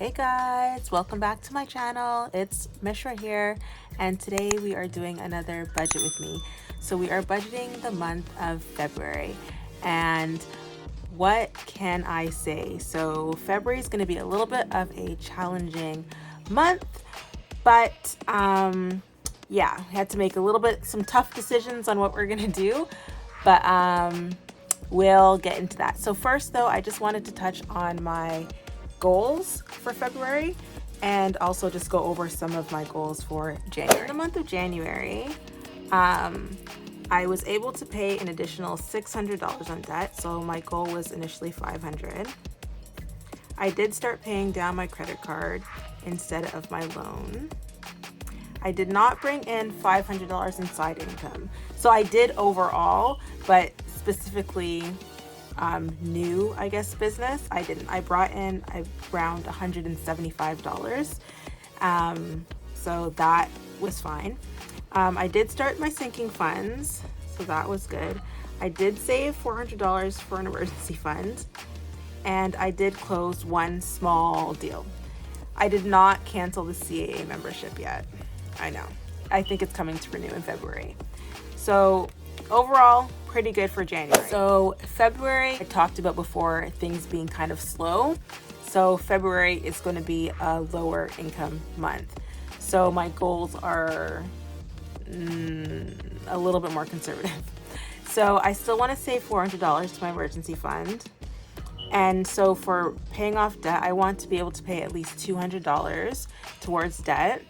Hey guys, welcome back to my channel. It's Mishra here, and today we are doing another budget with me. So we are budgeting the month of February, and what can I say? So February is going to be a little bit of a challenging month, but yeah, we had to make some tough decisions on what we're going to do, but we'll get into that. So first though, I just wanted to touch on my goals for February and also just go over some of my goals for January. In the month of January, I was able to pay an additional $600 on debt, so my goal was initially $500. I did start paying down my credit card instead of my loan. I did not bring in $500 in side income, so I did overall, but specifically new, I guess, business, I didn't. I brought in around $175, so that was fine. I did start my sinking funds, so that was good. I did save $400 for an emergency fund, and I did close one small deal. I did not cancel the CAA membership yet. I know. I think it's coming to renew in February. So overall, pretty good for January. So February, I talked about before things being kind of slow. So February is going to be a lower income month. So my goals are a little bit more conservative. So I still want to save $400 to my emergency fund. And so for paying off debt, I want to be able to pay at least $200 towards debt.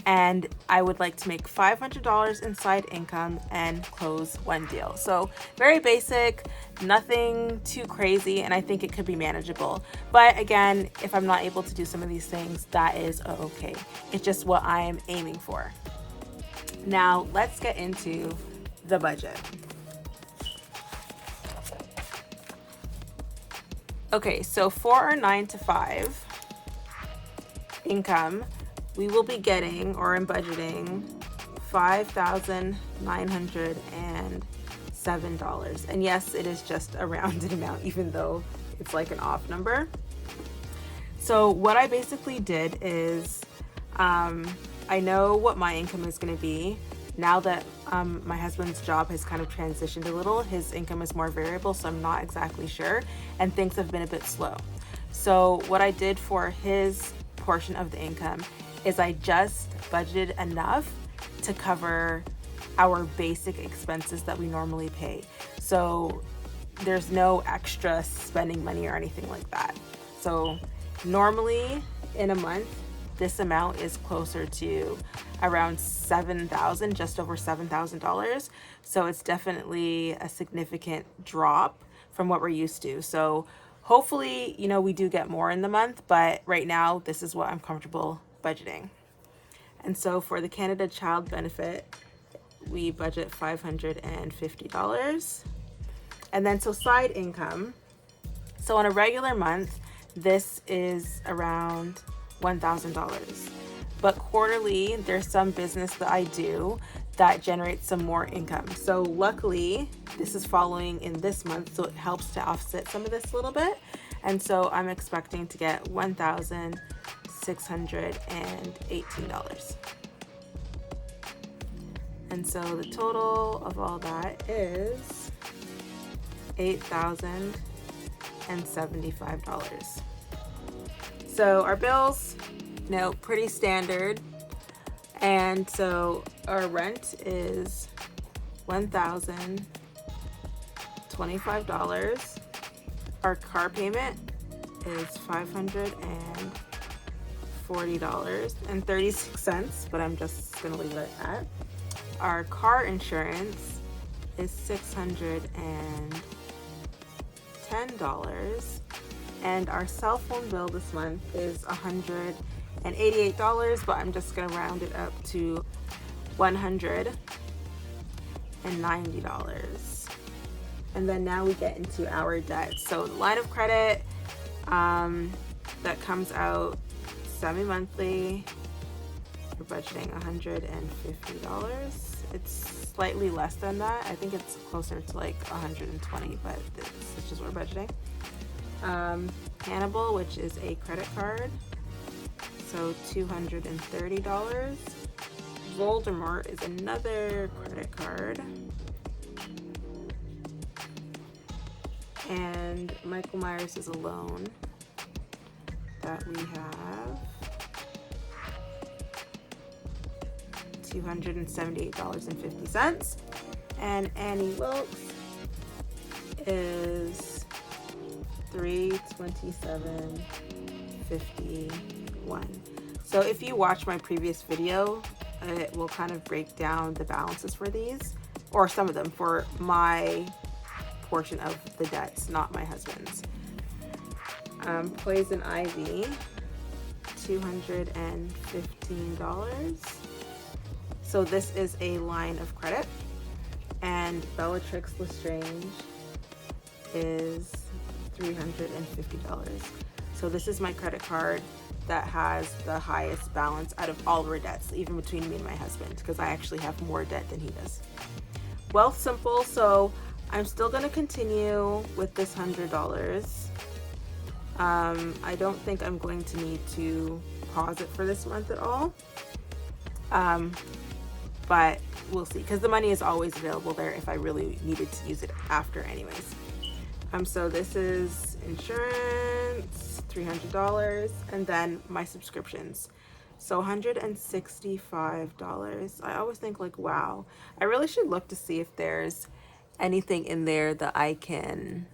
And I would like to make $500 in side income and close one deal. So very basic, nothing too crazy, and I think it could be manageable. But again, if I'm not able to do some of these things, that is okay. It's just what I am aiming for. Now let's get into the budget. Okay, so for our 9 to 5 income, we will be getting, or I'm budgeting, $5,907. And yes, it is just a rounded amount, even though it's like an off number. So what I basically did is, I know what my income is going to be. Now that my husband's job has kind of transitioned a little, his income is more variable, so I'm not exactly sure, and things have been a bit slow. So what I did for his portion of the income is I just budgeted enough to cover our basic expenses that we normally pay. So there's no extra spending money or anything like that. So normally in a month, this amount is closer to around $7,000, just over $7,000. So it's definitely a significant drop from what we're used to. So hopefully, we do get more in the month, but right now this is what I'm comfortable budgeting. And so for the Canada Child Benefit, we budget $550. And then so side income, so on a regular month, this is around $1,000. But quarterly, there's some business that I do that generates some more income. So luckily, this is following in this month, so it helps to offset some of this a little bit. And so I'm expecting to get $1,618. And so the total of all that is $8,075. So our bills, pretty standard. And so our rent is $1,025. Our car payment is $540.36, but I'm just gonna leave it at that. Our car insurance is $610, and our cell phone bill this month is $188, but I'm just gonna round it up to $190. And then now we get into our debt. So the line of credit that comes out semi-monthly, we're budgeting $150. It's slightly less than that. I think it's closer to like 120, but this is just what we're budgeting. Hannibal, which is a credit card, so $230. Voldemort is another credit card. And Michael Myers is a loan that we have $278.50. And Annie Wilkes is $327.51. So if you watch my previous video, it will kind of break down the balances for these, or some of them, for my portion of the debts, not my husband's. Poison Ivy, $215. So this is a line of credit. And Bellatrix Lestrange is $350. So this is my credit card that has the highest balance out of all of our debts, even between me and my husband, because I actually have more debt than he does. Wealthsimple, so I'm still going to continue with this $100. I don't think I'm going to need to pause it for this month at all. But we'll see, because the money is always available there if I really needed to use it after anyways. So this is insurance, $300, and then my subscriptions. So $165. I always think like, wow, I really should look to see if there's anything in there that I can,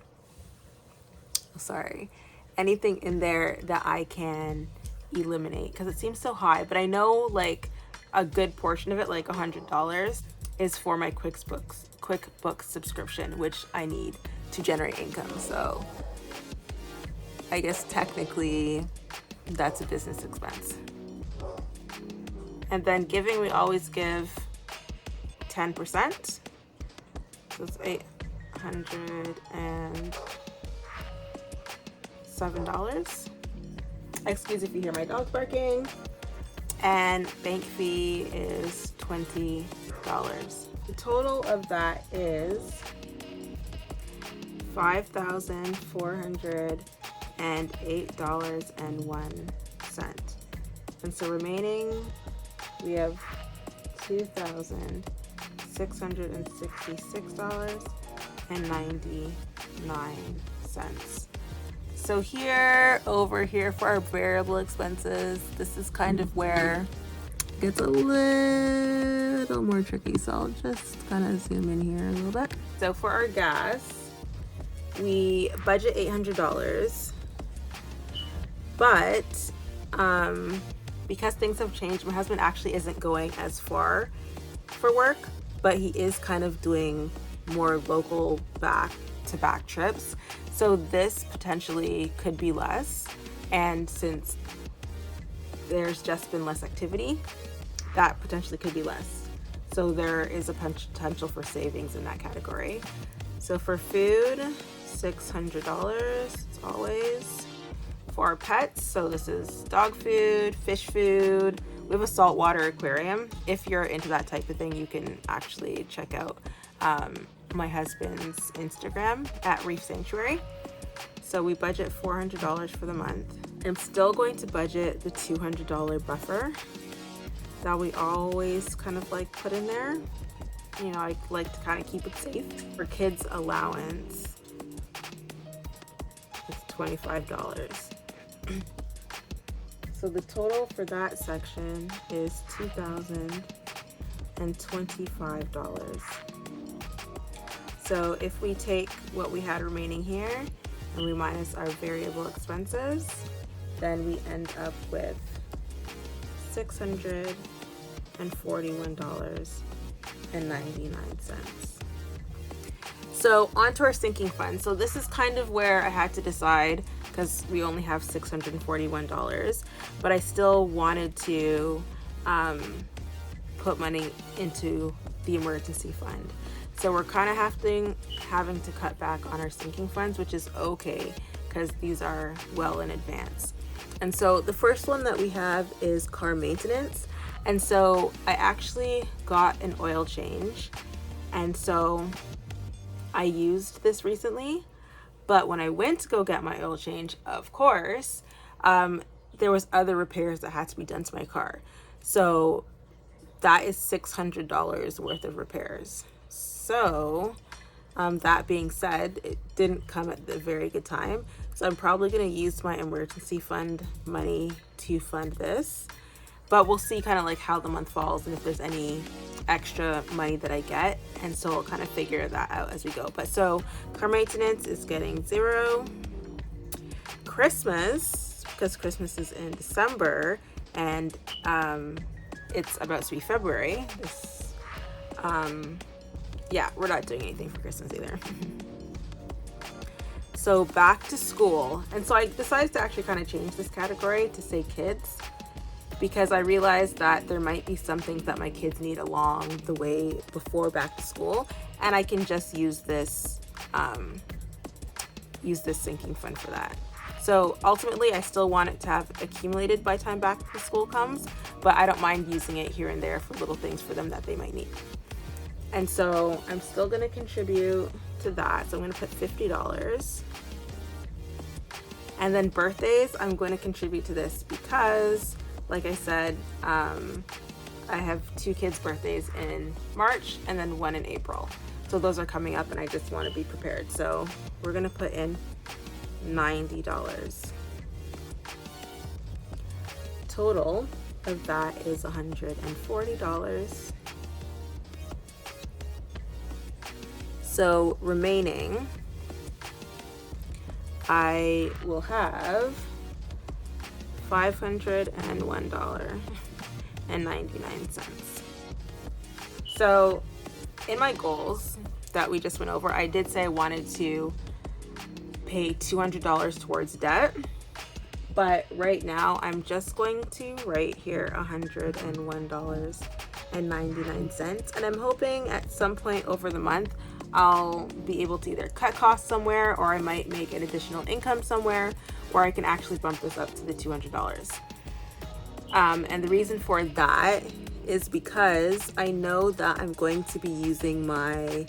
anything in there that I can eliminate, because it seems so high. But I know like a good portion of it, like $100, is for my QuickBooks subscription, which I need to generate income. So I guess technically that's a business expense. And then giving, we always give 10%. So it's $807. Excuse if you hear my dog barking. And bank fee is $20. The total of that is $5,408.01. And so remaining, we have $2,666.99. So over here for our variable expenses, this is kind of where it gets a little more tricky. So I'll just kind of zoom in here a little bit. So for our gas, we budget $800, but because things have changed, my husband actually isn't going as far for work, but he is kind of doing more local back-to-back trips. So this potentially could be less, and since there's just been less activity, that potentially could be less. So there is a potential for savings in that category. So for food, $600 as always. For our pets, so this is dog food, fish food. We have a saltwater aquarium. If you're into that type of thing, you can actually check out my husband's Instagram at Reef Sanctuary. So we budget $400 for the month. I'm still going to budget the $200 buffer that we always kind of like put in there. You know, I like to kind of keep it safe. For kids allowance, it's $25. So the total for that section is $2,025. So if we take what we had remaining here and we minus our variable expenses, then we end up with $641.99. So onto our sinking fund. So this is kind of where I had to decide, because we only have $641, but I still wanted to put money into the emergency fund. So we're kind of having to cut back on our sinking funds, which is okay, because these are well in advance. And so the first one that we have is car maintenance. And so I actually got an oil change. And so I used this recently, but when I went to go get my oil change, of course, there was other repairs that had to be done to my car. So that is $600 worth of repairs. So that being said, it didn't come at a very good time. So I'm probably going to use my emergency fund money to fund this. But we'll see kind of like how the month falls and if there's any extra money that I get. And so I'll kind of figure that out as we go. But so car maintenance is getting 0. Christmas, because Christmas is in December and it's about to be February. Yeah, we're not doing anything for Christmas either. So back to school. And so I decided to actually kind of change this category to say kids, because I realized that there might be some things that my kids need along the way before back to school, and I can just use this sinking fund for that. So ultimately, I still want it to have accumulated by time back to school comes, but I don't mind using it here and there for little things for them that they might need. And so I'm still going to contribute to that. So I'm going to put $50. And then birthdays, I'm going to contribute to this because, like I said, I have 2 kids' birthdays in March and then 1 in April. So those are coming up and I just want to be prepared. So we're going to put in $90. Total of that is $140. So remaining, I will have $501.99. So in my goals that we just went over, I did say I wanted to pay $200 towards debt, but right now I'm just going to write here $101.99, and I'm hoping at some point over the month I'll be able to either cut costs somewhere, or I might make an additional income somewhere where I can actually bump this up to the $200. And the reason for that is because I know that I'm going to be using my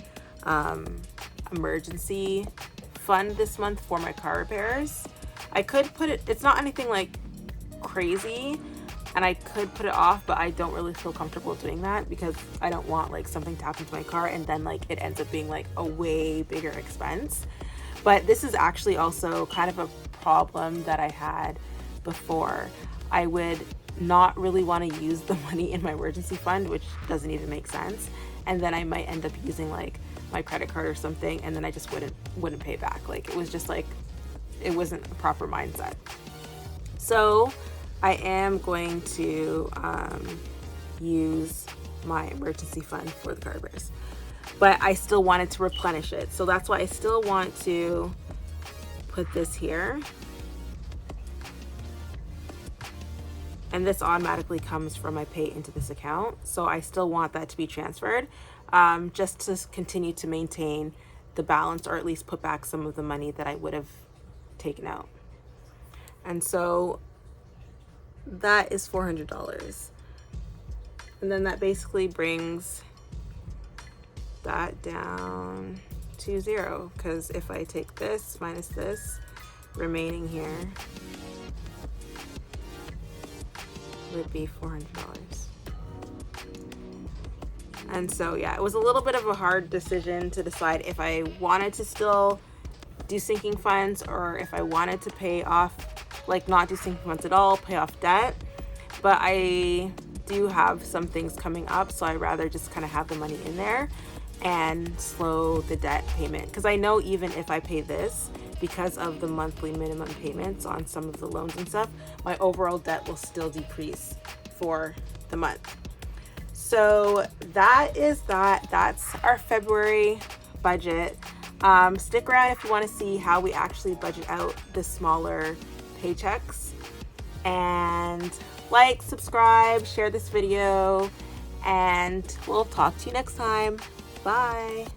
emergency fund this month for my car repairs. I could put it, it's not anything like crazy, and I could put it off, but I don't really feel comfortable doing that because I don't want like something to happen to my car and then like it ends up being like a way bigger expense. But this is actually also kind of a problem that I had before. I would not really want to use the money in my emergency fund, which doesn't even make sense, and then I might end up using like my credit card or something, and then I just wouldn't pay back. Like it was just like, it wasn't a proper mindset. So I am going to use my emergency fund for the car repairs, but I still wanted to replenish it. So that's why I still want to put this here. And this automatically comes from my pay into this account. So I still want that to be transferred, just to continue to maintain the balance, or at least put back some of the money that I would have taken out. And so that is $400. And then that basically brings that down to 0, because if I take this minus this, remaining here would be $400. And so yeah, it was a little bit of a hard decision to decide if I wanted to still do sinking funds, or if I wanted to pay off, like not do sinking funds at all, pay off debt. But I do have some things coming up, so I'd rather just kind of have the money in there and slow the debt payment, because I know even if I pay this, because of the monthly minimum payments on some of the loans and stuff, my overall debt will still decrease for the month. So that is that. That's our February budget. Stick around if you want to see how we actually budget out the smaller paychecks. And like, subscribe, share this video, and we'll talk to you next time. Bye.